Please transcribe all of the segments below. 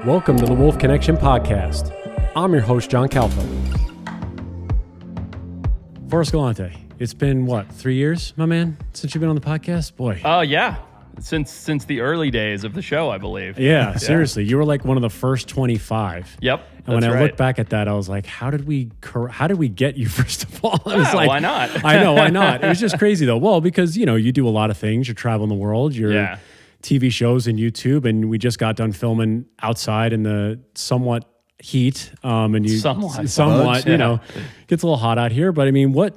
Welcome to the Wolf Connection Podcast. I'm your host, John Calfa. Forrest Galante, it's been, 3 years, my man, since you've been on the podcast? Boy. Yeah. Since the early days of the show, I believe. Yeah, seriously. You were like one of the first 25. Yep. And when I look back at that, I was like, how did we get you, first of all? I was like, why not? I know, why not? It was just crazy, though. Well, because, you do a lot of things. You're traveling the world. You're TV shows and YouTube, and we just got done filming outside in the somewhat heat. And you somewhat, gets a little hot out here. But I mean, I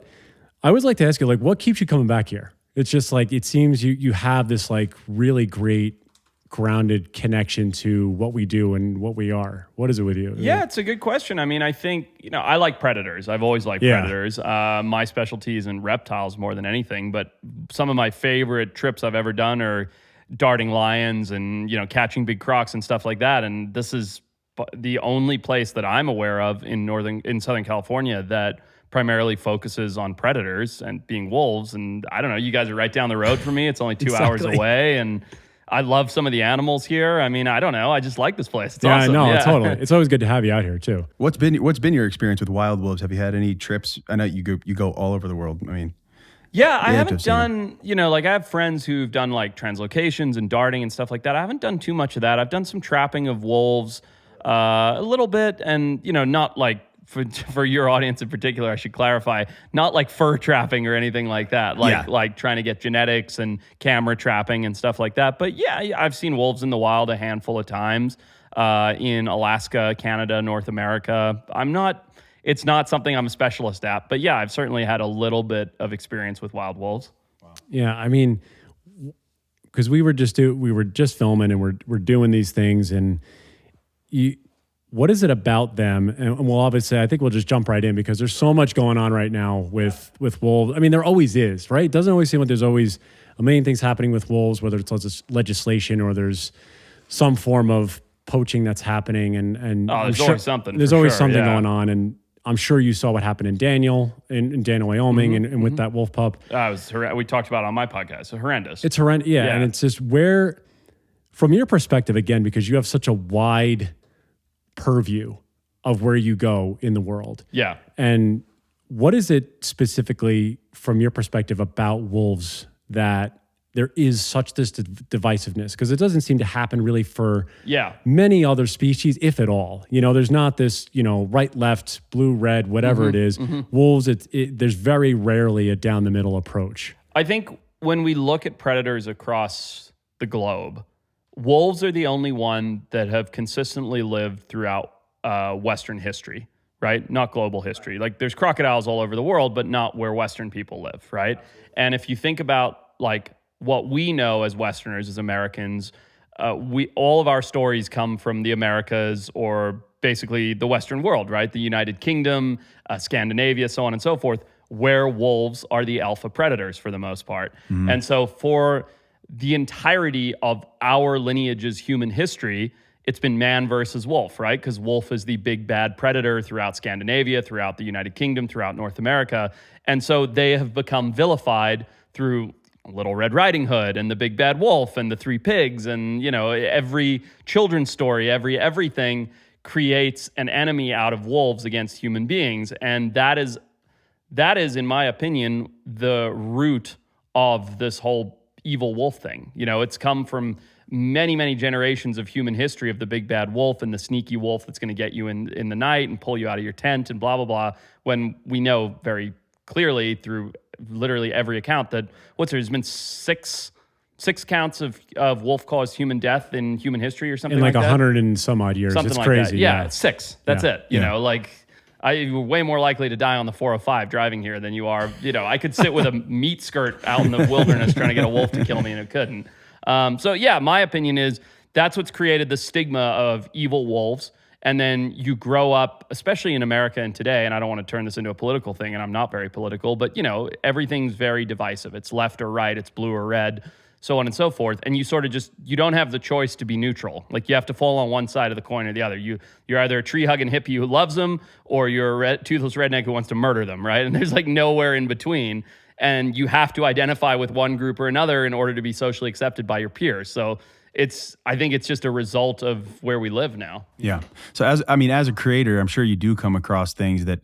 always like to ask you, what keeps you coming back here? It's just like, it seems you have this really great grounded connection to what we do and what we are. What is it with you? Yeah, it's a good question. I mean, I think, I like predators. I've always liked predators. My specialty is in reptiles more than anything, but some of my favorite trips I've ever done are darting lions and, catching big crocs and stuff like that. And this is the only place that I'm aware of in Southern California that primarily focuses on predators and being wolves. And I don't know, you guys are right down the road from me. It's only 2 hours away. And I love some of the animals here. I mean, I don't know. I just like this place. It's awesome. Totally. It's always good to have you out here too. What's been your experience with wild wolves? Have you had any trips? I know you go all over the world. I mean, I haven't done, I have friends who've done translocations and darting and stuff like that. I haven't done too much of that. I've done some trapping of wolves a little bit, and, not for your audience in particular, I should clarify, not fur trapping or anything like that, like trying to get genetics and camera trapping and stuff like that. But I've seen wolves in the wild a handful of times in Alaska, Canada, North America. It's not something I'm a specialist at, but I've certainly had a little bit of experience with wild wolves. Wow. Yeah, I mean, because we were just filming and we're doing these things, and what is it about them? And well, obviously, I think we'll just jump right in because there's so much going on right now with wolves. I mean, there always is, right? It doesn't always seem like there's always a million things happening with wolves, whether it's legislation or there's some form of poaching that's happening. And there's always something. There's always something going on, and I'm sure you saw what happened in Daniel, Wyoming, and with that wolf pup. We talked about it on my podcast. It's horrendous. It's horrendous, yeah. And it's just from your perspective, again, because you have such a wide purview of where you go in the world. Yeah. And what is it specifically from your perspective about wolves that there is such this divisiveness? Because it doesn't seem to happen really for many other species, if at all. There's not this, right, left, blue, red, whatever it is. Wolves, there's very rarely a down the middle approach. I think when we look at predators across the globe, wolves are the only one that have consistently lived throughout Western history, right? Not global history. There's crocodiles all over the world, but not where Western people live, right? And if you think about what we know as Westerners, as Americans, all of our stories come from the Americas or basically the Western world, right? The United Kingdom, Scandinavia, so on and so forth, where wolves are the alpha predators for the most part. Mm-hmm. And so for the entirety of our lineage's human history, it's been man versus wolf, right? Because wolf is the big bad predator throughout Scandinavia, throughout the United Kingdom, throughout North America. And so they have become vilified through Little Red Riding Hood and the Big Bad Wolf and the Three Pigs, and every children's story, everything creates an enemy out of wolves against human beings, and that is, in my opinion, the root of this whole evil wolf thing. It's come from many, many generations of human history of the big bad wolf and the sneaky wolf that's going to get you in the night and pull you out of your tent and blah blah blah. When we know very clearly through literally every account that there's been six counts of wolf-caused human death in human history or something in like 100 and some odd years. Something it's like crazy. That. Yeah, it's 6. That's it. You're way more likely to die on the 405 driving here than you are. I could sit with a meat skirt out in the wilderness trying to get a wolf to kill me, and it couldn't. My opinion is that's what's created the stigma of evil wolves. And then you grow up, especially in America and today, and I don't want to turn this into a political thing, and I'm not very political, but, everything's very divisive. It's left or right, it's blue or red, so on and so forth. And you sort of you don't have the choice to be neutral. You have to fall on one side of the coin or the other. You're either a tree-hugging hippie who loves them, or you're a toothless redneck who wants to murder them, right? And there's nowhere in between. And you have to identify with one group or another in order to be socially accepted by your peers. So I think it's just a result of where we live now. Yeah. So as a creator, I'm sure you do come across things that,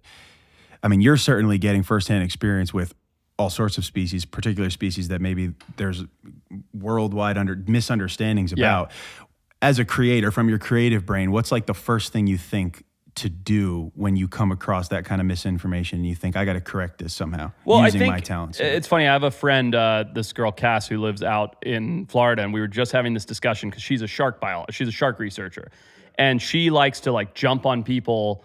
you're certainly getting firsthand experience with all sorts of species, particular species that maybe there's worldwide misunderstandings about. As a creator, from your creative brain, what's like the first thing you think to do when you come across that kind of misinformation and you think, I got to correct this somehow using my talents? It's funny. I have a friend, this girl, Cass, who lives out in Florida, and we were just having this discussion because she's a shark biologist. She's a shark researcher, and she likes to like jump on people.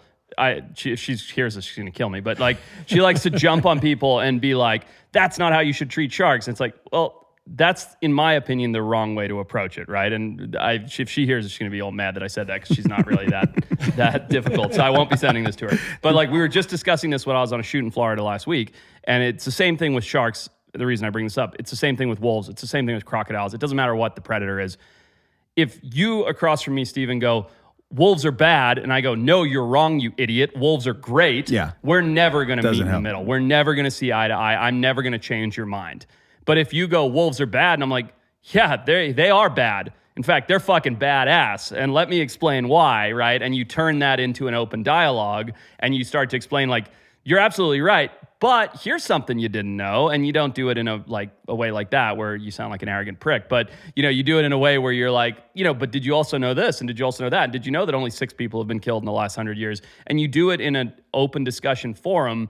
She hears this, she's going to kill me, but like she likes to jump on people and be like, that's not how you should treat sharks. And it's like, well, that's, in my opinion, the wrong way to approach it, right? And if she hears it, she's going to be all mad that I said that because she's not really that difficult. So I won't be sending this to her. But like we were just discussing this when I was on a shoot in Florida last week, and it's the same thing with sharks. The reason I bring this up, it's the same thing with wolves. It's the same thing with crocodiles. It doesn't matter what the predator is. If you across from me, Steven, go, wolves are bad, and I go, no, you're wrong, you idiot. Wolves are great. Yeah. We're never going to meet in the middle. We're never going to see eye to eye. I'm never going to change your mind. But if you go, wolves are bad, and I'm like, yeah, they are bad. In fact, they're fucking badass. And let me explain why, right? And you turn that into an open dialogue, and you start to explain, like, you're absolutely right, but here's something you didn't know. And you don't do it in a way like that where you sound like an arrogant prick. But, you do it in a way where you're like, but did you also know this? And did you also know that? And did you know that only 6 people have been killed in the last 100 years? And you do it in an open discussion forum.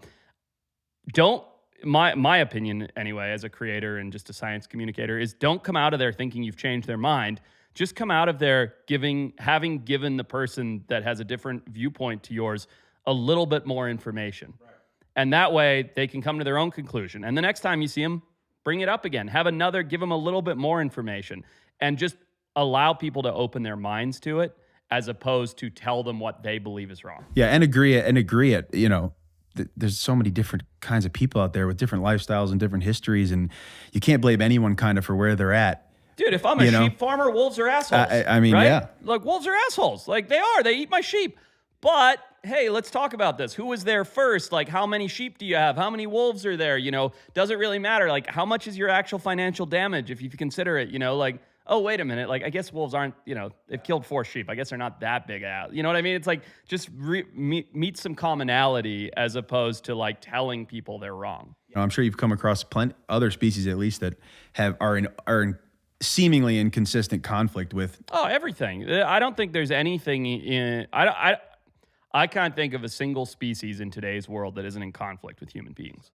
My opinion, anyway, as a creator and just a science communicator, is don't come out of there thinking you've changed their mind. Just come out of there having given the person that has a different viewpoint to yours a little bit more information. Right. And that way they can come to their own conclusion. And the next time you see them, bring it up again. Give them a little bit more information, and just allow people to open their minds to it as opposed to tell them what they believe is wrong. Yeah, and agree it, there's so many different kinds of people out there with different lifestyles and different histories, and you can't blame anyone kind of for where they're at. Dude, if I'm a sheep farmer, wolves are assholes. Right? Yeah. Like, wolves are assholes. Like, they eat my sheep. But hey, let's talk about this. Who was there first? Like, how many sheep do you have? How many wolves are there? Does it really matter? Like, how much is your actual financial damage if you consider it? Like, oh, wait a minute. Like, I guess wolves aren't, they've killed 4 sheep. I guess they're not that big out. You know what I mean? It's like, just meet some commonality as opposed to like telling people they're wrong. I'm sure you've come across other species at least that are in seemingly inconsistent conflict with. Oh, everything. I don't think there's anything I can't think of a single species in today's world that isn't in conflict with human beings.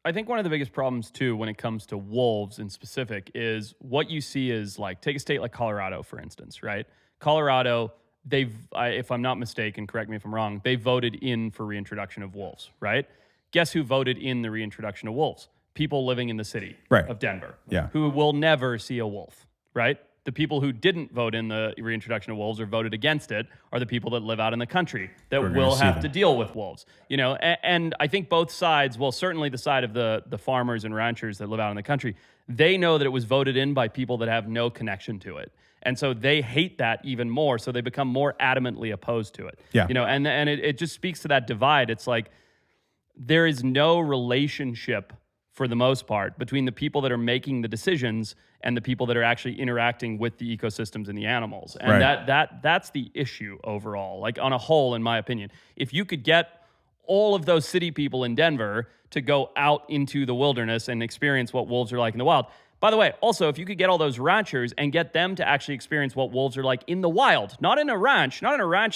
I think one of the biggest problems, too, when it comes to wolves in specific is what you see is, like, take a state like Colorado, for instance, right? Colorado, if I'm not mistaken, correct me if I'm wrong, they voted in for reintroduction of wolves, right? Guess who voted in the reintroduction of wolves? People living in the city of Denver, who will never see a wolf, right? The people who didn't vote in the reintroduction of wolves or voted against it are the people that live out in the country that will have to deal with wolves. And I think both sides, well, certainly the side of the farmers and ranchers that live out in the country, they know that it was voted in by people that have no connection to it. And so they hate that even more, so they become more adamantly opposed to it. Yeah. And it just speaks to that divide. It's like there is no relationship for the most part, between the people that are making the decisions and the people that are actually interacting with the ecosystems and the animals. And that's the issue overall, like on a whole, in my opinion. If you could get all of those city people in Denver to go out into the wilderness and experience what wolves are like in the wild. By the way, also, if you could get all those ranchers and get them to actually experience what wolves are like in the wild, not in a ranch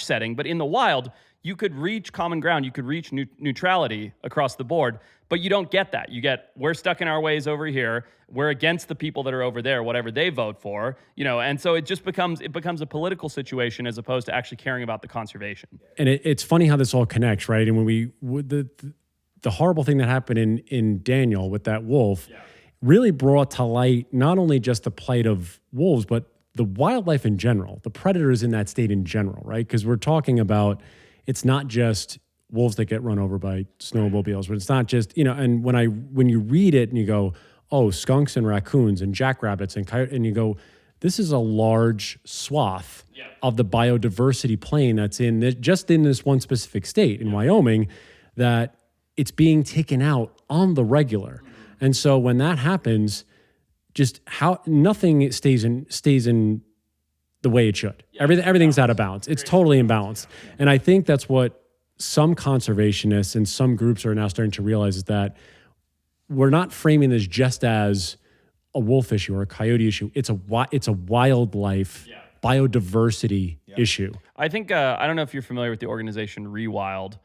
setting, but in the wild, you could reach common ground. You could reach neutrality across the board, but you don't get that. We're stuck in our ways over here. We're against the people that are over there, whatever they vote for, and so it just becomes a political situation as opposed to actually caring about the conservation. And it's funny how this all connects, right? And when the horrible thing that happened in Daniel with that wolf really brought to light not only just the plight of wolves, but the wildlife in general, the predators in that state in general, right? Because we're talking about, it's not just wolves that get run over by snowmobiles, but it's not just, and when you read it and you go, oh, skunks and raccoons and jackrabbits and coyotes, and you go, this is a large swath of the biodiversity plane that's just in this one specific state in Wyoming, that it's being taken out on the regular. And so when that happens, just how nothing stays in the way it should. Everything's out of balance. It's totally imbalanced. And I think that's what some conservationists and some groups are now starting to realize, is that we're not framing this just as a wolf issue or a coyote issue. It's a wildlife biodiversity issue. I think, I don't know if you're familiar with the organization Rewild.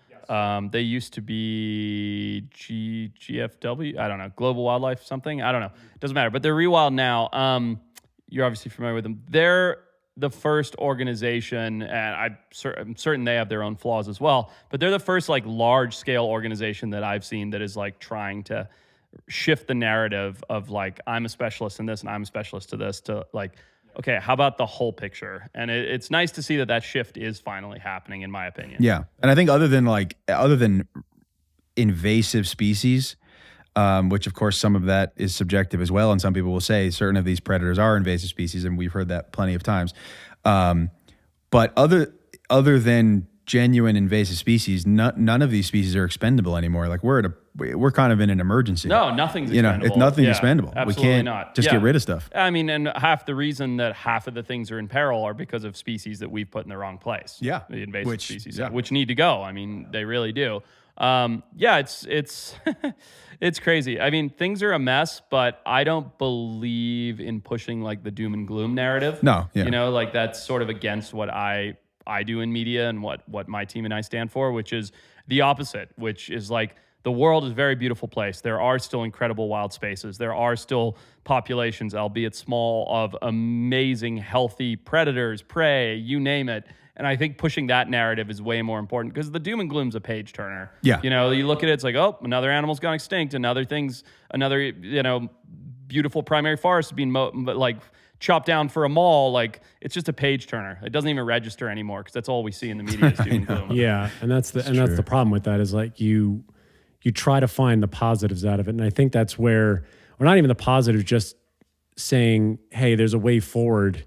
They used to be GFW. I don't know, Global Wildlife something. I don't know. It doesn't matter. But they're Rewild now. You're obviously familiar with them. They're the first organization, and I'm certain they have their own flaws as well, but they're the first like large scale organization that I've seen that is like trying to shift the narrative of like, I'm a specialist in this and I'm a specialist to this, to like, okay, how about the whole picture? And it's nice to see that shift is finally happening, in my opinion. Yeah. And I think other than invasive species, which of course some of that is subjective as well, and some people will say certain of these predators are invasive species, and we've heard that plenty of times. But other than genuine invasive species, none of these species are expendable anymore. Like we're kind of in an emergency. No, nothing's expendable. If nothing's expendable. Absolutely we can't not. just get rid of stuff. I mean, and half the reason that half of the things are in peril are because of species that we've put in the wrong place. Yeah. The invasive species, which need to go. I mean, they really do. It's it's crazy. I mean, things are a mess, but I don't believe in pushing like the doom and gloom narrative. No, yeah. You know, like that's sort of against what I do in media and what my team and I stand for, which is the opposite, which is like, the world is a very beautiful place. There are still incredible wild spaces. There are still populations, albeit small, of amazing, healthy predators, prey, you name it. And I think pushing that narrative is way more important, because the doom and gloom's a page turner. Yeah. You know, you look at it, it's like, oh, another animal's gone extinct, another, beautiful primary forest is being chopped down for a mall. Like, it's just a page turner. It doesn't even register anymore, because that's all we see in the media is doom and gloom. Yeah, and that's the problem with that, is like you try to find the positives out of it. And I think that's where, or not even the positives, just saying, hey, there's a way forward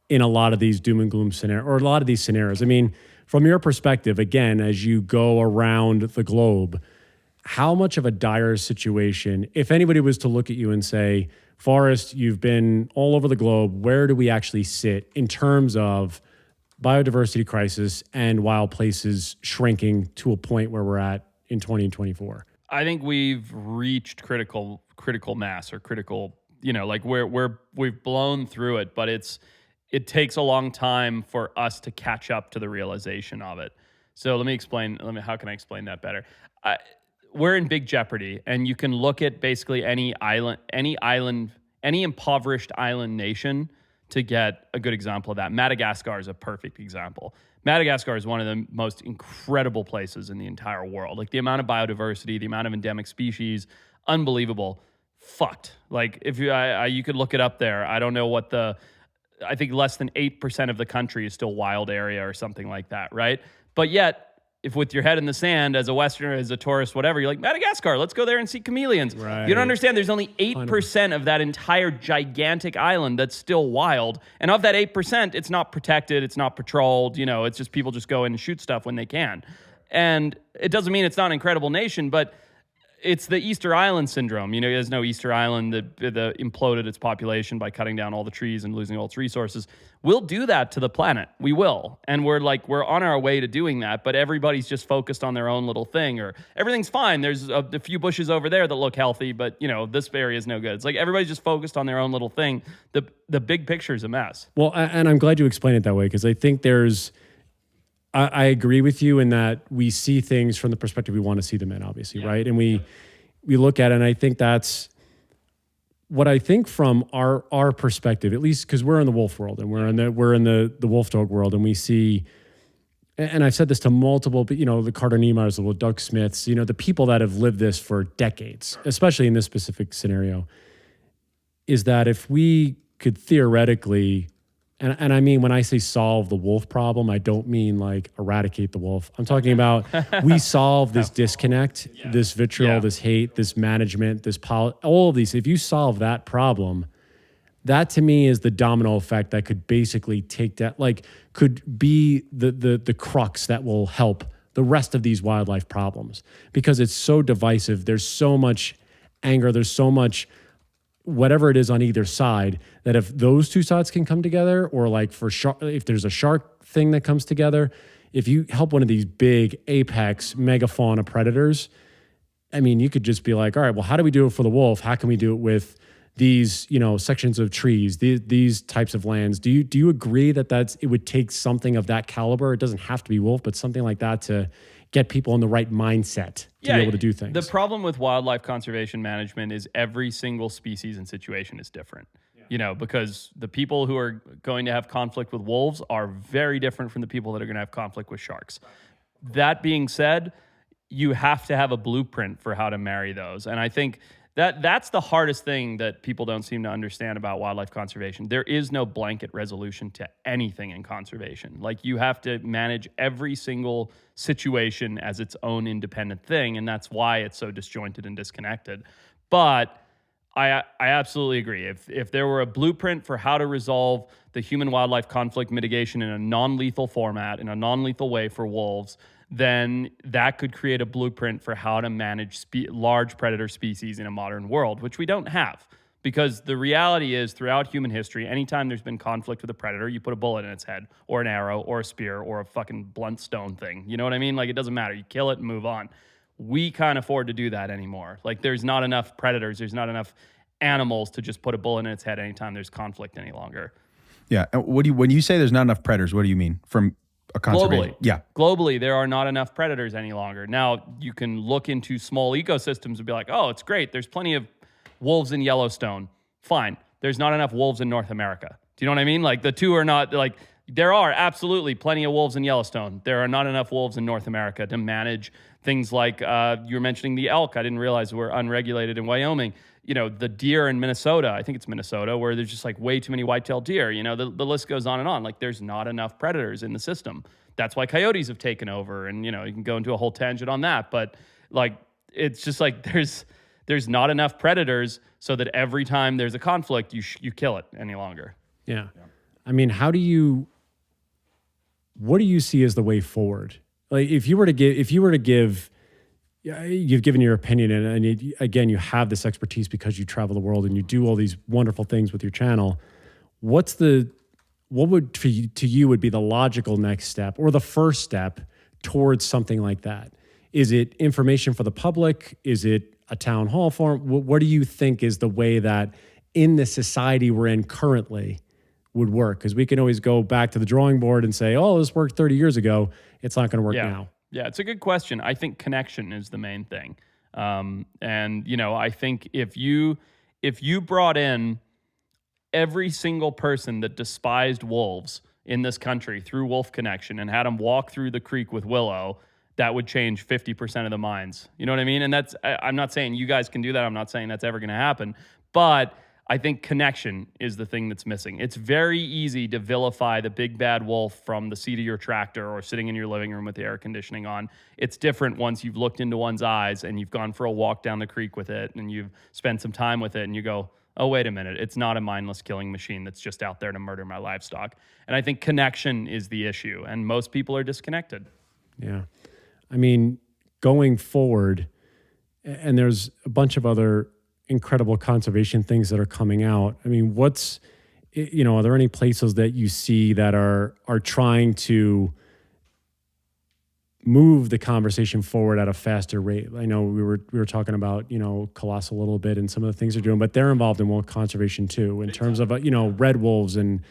in a lot of these doom and gloom scenarios, or a lot of these scenarios. I mean, from your perspective, again, as you go around the globe, how much of a dire situation, if anybody was to look at you and say, Forrest, you've been all over the globe, where do we actually sit in terms of biodiversity crisis and wild places shrinking to a point where we're at in 2024? I think we've reached critical mass, or critical, we've blown through it, but it takes a long time for us to catch up to the realization of it. So how can I explain that better? We're in big jeopardy, and you can look at basically any impoverished island nation to get a good example of that. Madagascar is a perfect example. Madagascar is one of the most incredible places in the entire world. Like, the amount of biodiversity, the amount of endemic species, unbelievable. Fucked. Like, if you could look it up there. I don't know what I think less than 8% of the country is still wild area or something like that, right? But yet, if with your head in the sand as a Westerner, as a tourist, whatever, you're like, Madagascar, let's go there and see chameleons. Right. You don't understand, there's only 8% of that entire gigantic island that's still wild. And of that 8%, it's not protected, it's not patrolled, it's just people just go in and shoot stuff when they can. And it doesn't mean it's not an incredible nation, but it's the Easter Island syndrome. You guys know Easter Island, the imploded its population by cutting down all the trees and losing all its resources. We'll do that to the planet. We will. And we're on our way to doing that, but everybody's just focused on their own little thing, or everything's fine. There's a few bushes over there that look healthy, but this area is no good. It's like everybody's just focused on their own little thing. The big picture is a mess. Well, and I'm glad you explained it that way, because I think I agree with you in that we see things from the perspective we want to see them in, obviously, right? And we look at it, and I think that's what I think from our perspective, at least because we're in the wolf world, and we're in the wolf dog world, and we see, and I've said this to multiple, but the Carter Niemeyers, the Doug Smiths, the people that have lived this for decades, especially in this specific scenario, is that if we could theoretically, and I mean, when I say solve the wolf problem, I don't mean like eradicate the wolf. I'm talking about we solve this disconnect, this vitriol, this hate, this management, all of these. If you solve that problem, that to me is the domino effect that could basically take that, like could be the crux that will help the rest of these wildlife problems, because it's so divisive. There's so much anger. There's so much whatever it is on either side, that if those two sides can come together, or like for shark, if there's a shark thing that comes together, if you help one of these big apex megafauna predators, I mean, you could just be like, all right, well, how do we do it for the wolf? How can we do it with these, sections of trees, these types of lands? Do you agree that it would take something of that caliber? It doesn't have to be wolf, but something like that to get people in the right mindset to be able to do things. The problem with wildlife conservation management is every single species and situation is different. Because the people who are going to have conflict with wolves are very different from the people that are going to have conflict with sharks. That being said, you have to have a blueprint for how to marry those. And I think that's the hardest thing that people don't seem to understand about wildlife conservation. There is no blanket resolution to anything in conservation. Like, you have to manage every single situation as its own independent thing, and that's why it's so disjointed and disconnected. But I absolutely agree. If there were a blueprint for how to resolve the human-wildlife conflict mitigation in a non-lethal format, in a non-lethal way for wolves, then that could create a blueprint for how to manage large predator species in a modern world, which we don't have. Because the reality is, throughout human history, anytime there's been conflict with a predator, you put a bullet in its head, or an arrow, or a spear, or a fucking blunt stone thing. You know what I mean? Like, it doesn't matter. You kill it and move on. We can't afford to do that anymore. Like, there's not enough predators, there's not enough animals to just put a bullet in its head anytime there's conflict any longer. Yeah. When you say there's not enough predators, what do you mean? From a conservation? Globally. Yeah. Globally, there are not enough predators any longer. Now, you can look into small ecosystems and be like, oh, it's great. There's plenty of wolves in Yellowstone. Fine. There's not enough wolves in North America. Do you know what I mean? Like, the two are not, like, there are absolutely plenty of wolves in Yellowstone. There are not enough wolves in North America to manage things like, you were mentioning the elk. I didn't realize we're unregulated in Wyoming. The deer in Minnesota, I think it's Minnesota, where there's just like way too many white-tailed deer. The list goes on and on. Like, there's not enough predators in the system. That's why coyotes have taken over. And, you can go into a whole tangent on that. But like, it's just like there's not enough predators so that every time there's a conflict, you kill it any longer. Yeah. I mean, what do you see as the way forward? Like, if you were to give, you've given your opinion, and again, you have this expertise because you travel the world and you do all these wonderful things with your channel. What would to you would be the logical next step, or the first step towards something like that? Is it information for the public? Is it a town hall forum? What do you think is the way that, in the society we're in currently, would work? Because we can always go back to the drawing board and say, oh, this worked 30 years ago. It's not going to work now. Yeah, it's a good question. I think connection is the main thing. I think if you brought in every single person that despised wolves in this country through Wolf Connection and had them walk through the creek with Willow, that would change 50% of the minds. You know what I mean? And I'm not saying you guys can do that. I'm not saying that's ever going to happen. But I think connection is the thing that's missing. It's very easy to vilify the big bad wolf from the seat of your tractor or sitting in your living room with the air conditioning on. It's different once you've looked into one's eyes and you've gone for a walk down the creek with it and you've spent some time with it and you go, oh, wait a minute, it's not a mindless killing machine that's just out there to murder my livestock. And I think connection is the issue, and most people are disconnected. Yeah. I mean, going forward, and there's a bunch of other incredible conservation things that are coming out. I mean, are there any places that you see that are trying to move the conversation forward at a faster rate? I know we were talking about, Colossal a little bit and some of the things they're doing, but they're involved in wolf conservation too, in terms of, red wolves and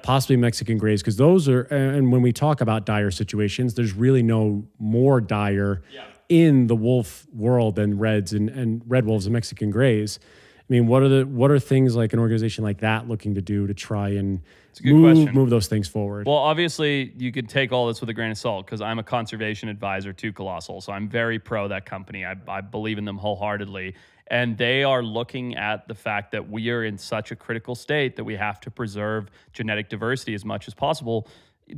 possibly Mexican grays, because those are, and when we talk about dire situations, there's really no more dire in the wolf world than reds and red wolves and Mexican grays. I mean, what are things like an organization like that looking to do to try and move those things forward? Well, obviously, you could take all this with a grain of salt because I'm a conservation advisor to Colossal, so I'm very pro that company. I believe in them wholeheartedly. And they are looking at the fact that we are in such a critical state that we have to preserve genetic diversity as much as possible,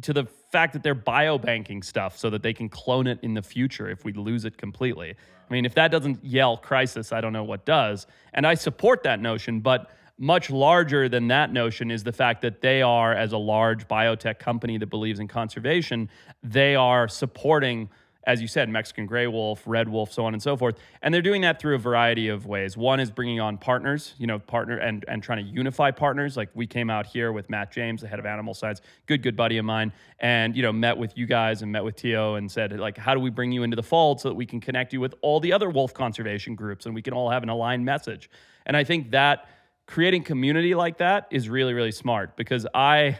to the fact that they're biobanking stuff so that they can clone it in the future if we lose it completely. I mean, if that doesn't yell crisis, I don't know what does. And I support that notion, but much larger than that notion is the fact that they are, as a large biotech company that believes in conservation, they are supporting as you said, Mexican gray wolf, red wolf, so on and so forth. And they're doing that through a variety of ways. One is bringing on partners, partner and trying to unify partners. Like we came out here with Matt James, the head of animal science, good buddy of mine, and, met with you guys and met with Tio and said, like, how do we bring you into the fold so that we can connect you with all the other wolf conservation groups and we can all have an aligned message? And I think that creating community like that is really, really smart, because I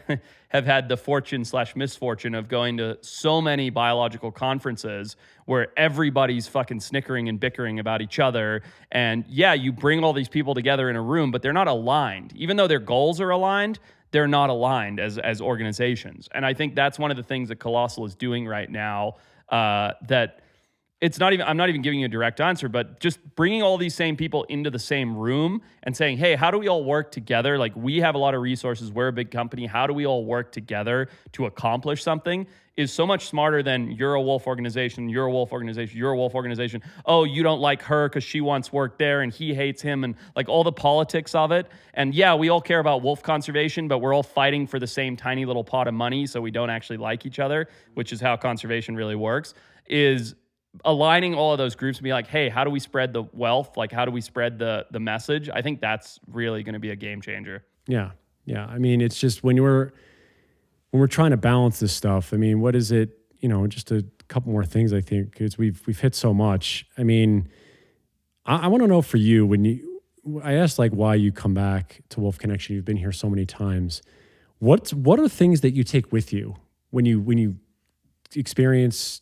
have had the fortune/misfortune of going to so many biological conferences where everybody's fucking snickering and bickering about each other. And yeah, you bring all these people together in a room, but they're not aligned. Even though their goals are aligned, they're not aligned as organizations. And I think that's one of the things that Colossal is doing right now, that it's not even, I'm not even giving you a direct answer, but just bringing all these same people into the same room and saying, hey, how do we all work together? Like, we have a lot of resources. We're a big company. How do we all work together to accomplish something is so much smarter than you're a wolf organization, you're a wolf organization, you're a wolf organization. Oh, you don't like her because she wants work there and he hates him, and like all the politics of it. And yeah, we all care about wolf conservation, but we're all fighting for the same tiny little pot of money, so we don't actually like each other, which is how conservation really works, is aligning all of those groups and be like, hey, how do we spread the wealth? Like, how do we spread the message? I think that's really going to be a game changer. Yeah. Yeah. I mean, it's just when we're trying to balance this stuff, I mean, what is it, just a couple more things, I think, because we've hit so much. I mean, I want to know for you, I asked like why you come back to Wolf Connection. You've been here so many times. What are things that you take with you when you experience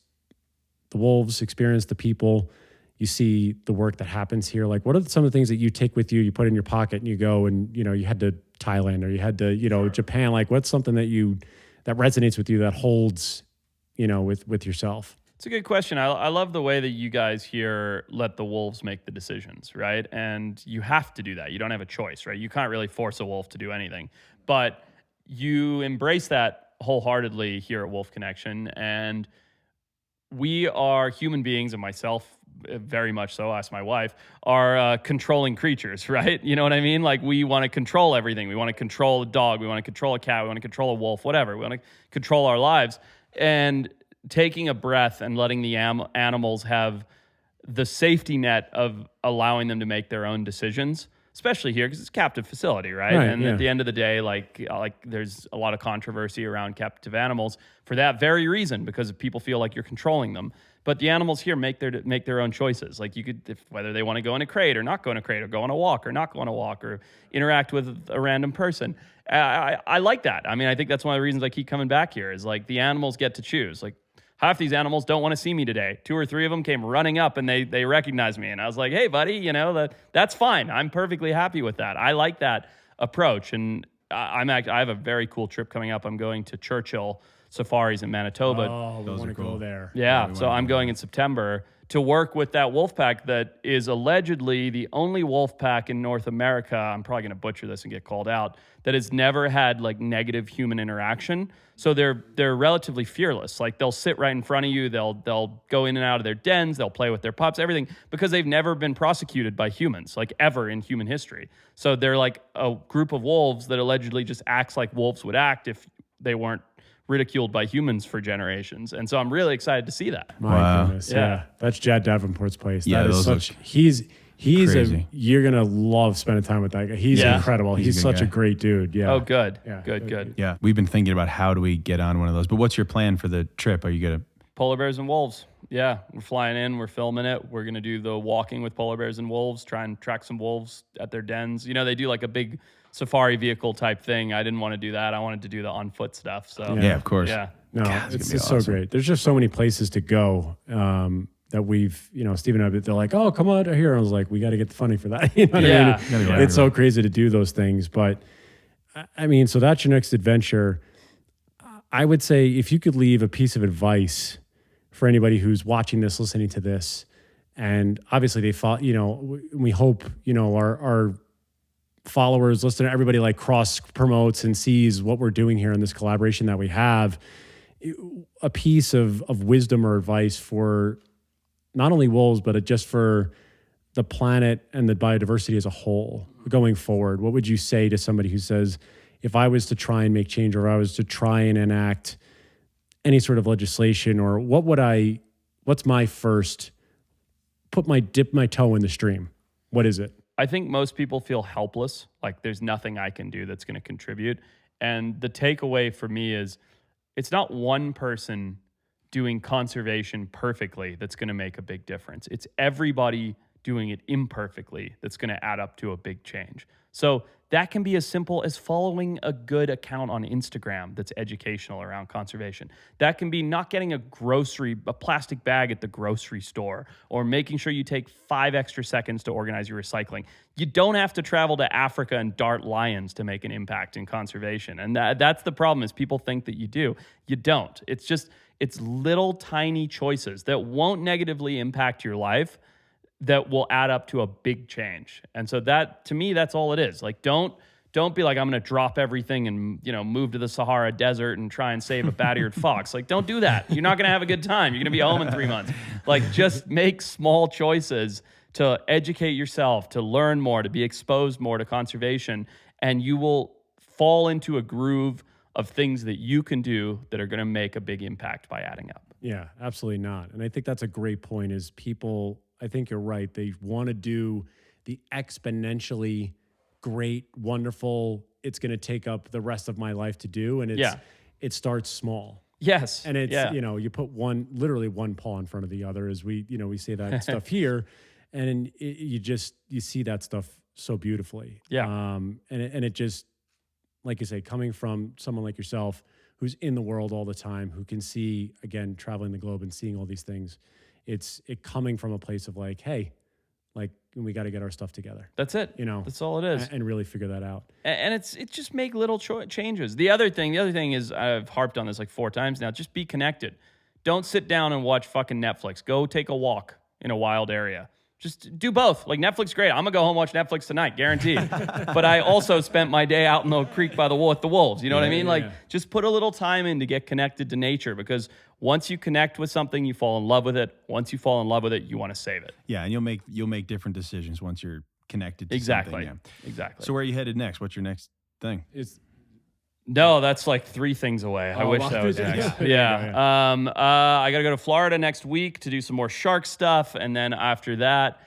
the wolves, experience the people, you see the work that happens here? Like, what are some of the things that you take with you, you put in your pocket and you go and, you head to Thailand or you head to, Japan? Like, what's something that resonates with you, that holds, with yourself? It's a good question. I love the way that you guys here let the wolves make the decisions, right? And you have to do that. You don't have a choice, right? You can't really force a wolf to do anything, but you embrace that wholeheartedly here at Wolf Connection. And we are human beings, and myself very much so, ask my wife, are controlling creatures, right? You know what I mean? Like, we want to control everything. We want to control a dog. We want to control a cat. We want to control a wolf, whatever. We want to control our lives. And taking a breath and letting the animals have the safety net of allowing them to make their own decisions, especially here because it's a captive facility, right? And at the end of the day, like there's a lot of controversy around captive animals for that very reason, because people feel like you're controlling them. But the animals here make their own choices. Like, you could, whether they want to go in a crate or not go in a crate, or go on a walk or not go on a walk, or interact with a random person. I like that. I mean, I think that's one of the reasons I keep coming back here, is like the animals get to choose. Like, half these animals don't want to see me today. 2 or 3 of them came running up and they recognized me. And I was like, hey, buddy, that's fine. I'm perfectly happy with that. I like that approach. And I have a very cool trip coming up. I'm going to Churchill Safaris in Manitoba. Oh, we want to go there. Yeah, so I'm going in September to work with that wolf pack that is allegedly the only wolf pack in North America, I'm probably going to butcher this and get called out, that has never had like negative human interaction. So they're relatively fearless. Like, they'll sit right in front of you, they'll go in and out of their dens, they'll play with their pups, everything, because they've never been prosecuted by humans, like ever in human history. So they're like a group of wolves that allegedly just acts like wolves would act if they weren't ridiculed by humans for generations. And so I'm really excited to see that. My goodness. Yeah. That's Jad Davenport's place. Yeah, that is such, he's crazy. You're going to love spending time with that guy. He's incredible. He's such guy. a great dude. Yeah. Oh, good. Yeah. Good. Yeah, we've been thinking about how do we get on one of those. But what's your plan for the trip? Are you going to... Polar bears and wolves. Yeah, we're flying in. We're filming it. We're going to do the walking with polar bears and wolves, try and track some wolves at their dens. They do like a big safari vehicle type thing. I didn't want to do that. I wanted to do the on foot stuff. So Yeah, of course. Yeah. No, God, it's awesome. so great. There's just so many places to go that we've, Steve and I, they're like, oh, come on here. I was like, we got to get the funding for that. You know what I mean? It's so crazy to do those things. But I mean, so that's your next adventure. I would say if you could leave a piece of advice for anybody who's watching this, listening to this, and obviously they thought, we hope, our followers, listeners, everybody like cross promotes and sees what we're doing here in this collaboration that we have. A piece of wisdom or advice for not only wolves, but just for the planet and the biodiversity as a whole going forward. What would you say to somebody who says, if I was to try and make change, or I was to try and enact any sort of legislation, or what would I what's my first, dip my toe in the stream? What is it? I think most people feel helpless, like there's nothing I can do that's going to contribute. And the takeaway for me is it's not one person doing conservation perfectly that's going to make a big difference. It's everybody doing it imperfectly that's going to add up to a big change. So that can be as simple as following a good account on Instagram that's educational around conservation. That can be not getting a plastic bag at the grocery store, or making sure you take 5 extra seconds to organize your recycling. You don't have to travel to Africa and dart lions to make an impact in conservation. And that's the problem, is people think that you do. You don't. It's little tiny choices that won't negatively impact your life that will add up to a big change. And so that, to me, that's all it is. Like, don't be like, I'm going to drop everything and, move to the Sahara Desert and try and save a bat-eared fox. Like, don't do that. You're not going to have a good time. You're going to be home in 3 months. Like, just make small choices to educate yourself, to learn more, to be exposed more to conservation, and you will fall into a groove of things that you can do that are going to make a big impact by adding up. Yeah, absolutely not. And I think that's a great point, is people, I think you're right. They want to do the exponentially great, wonderful, it's going to take up the rest of my life to do. And it starts small. Yes. And it's, you put literally one paw in front of the other, as we say that stuff here. And you see that stuff so beautifully. Yeah. And it just, like you say, coming from someone like yourself, who's in the world all the time, who can see, again, traveling the globe and seeing all these things, it's coming from a place of like, hey, like, we got to get our stuff together. That's it. That's all it is. And really figure that out. And it's just make little changes. The other thing is, I've harped on this like 4 times now, just be connected. Don't sit down and watch fucking Netflix. Go take a walk in a wild area. Just do both. Like, Netflix, great. I'm going to go home and watch Netflix tonight, guaranteed. But I also spent my day out in the creek by the with the wolves. You know what I mean? Just put a little time in to get connected to nature, because once you connect with something, you fall in love with it. Once you fall in love with it, you want to save it. Yeah, and you'll make different decisions once you're connected to exactly. something. Yeah. Exactly. So where are you headed next? What's your next thing? No, that's like 3 things away. I wish that was next. Yeah. I got to go to Florida next week to do some more shark stuff. And then after that,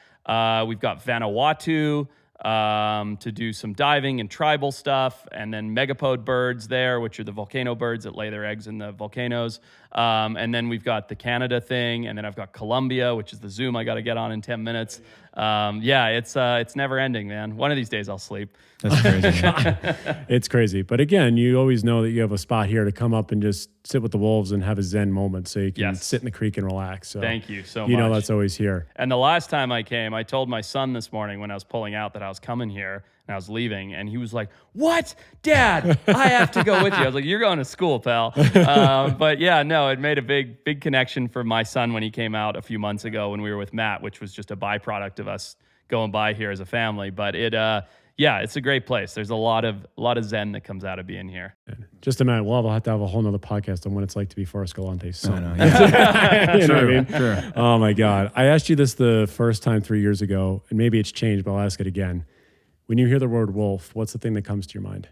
we've got Vanuatu to do some diving and tribal stuff. And then megapode birds there, which are the volcano birds that lay their eggs in the volcanoes. And then we've got the Canada thing. And then I've got Colombia, which is the Zoom I got to get on in 10 minutes. It's never ending, man. One of these days I'll sleep. That's crazy. It's crazy. But again, you always know that you have a spot here to come up and just sit with the wolves and have a Zen moment, so you can sit in the creek and relax. So thank you so much. You know that's always here. And the last time I came, I told my son this morning when I was pulling out that I was coming here and I was leaving, and he was like, "What? Dad, I have to go with you." I was like, "You're going to school, pal." But yeah, no, it made a big connection for my son when he came out a few months ago when we were with Matt, which was just a byproduct of us going by here as a family. But it's a great place. There's a lot of Zen that comes out of being here. Just a minute, we'll have to have a whole nother podcast on what it's like to be Forrest Galante's son. I know, yeah. You know what I mean? Sure. Oh my God. I asked you this the first time 3 years ago, and maybe it's changed, but I'll ask it again. When you hear the word wolf, what's the thing that comes to your mind?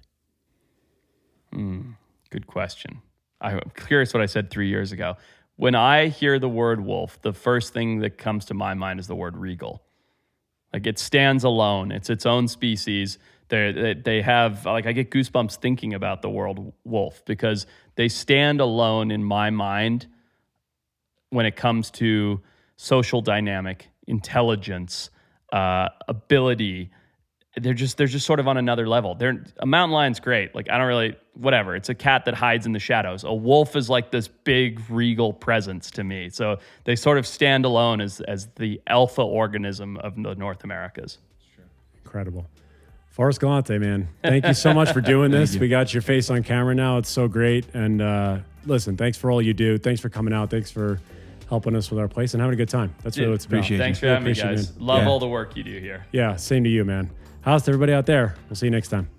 Good question. I'm curious what I said 3 years ago. When I hear the word wolf, the first thing that comes to my mind is the word regal. Like, it stands alone. It's its own species. They have, like, I get goosebumps thinking about the word wolf, because they stand alone in my mind when it comes to social dynamic, intelligence, ability. They're just sort of on another level. A mountain lion's great. Like, I don't really, whatever. It's a cat that hides in the shadows. A wolf is like this big regal presence to me. So they sort of stand alone as the alpha organism of the North Americas. Incredible. Forrest Galante, man. Thank you so much for doing this. We got your face on camera now. It's so great. And listen, thanks for all you do. Thanks for coming out. Thanks for helping us with our place and having a good time. That's really what it's about. Appreciate Thanks for having me, guys. Love all the work you do here. Yeah, same to you, man. How's to everybody out there? We'll see you next time.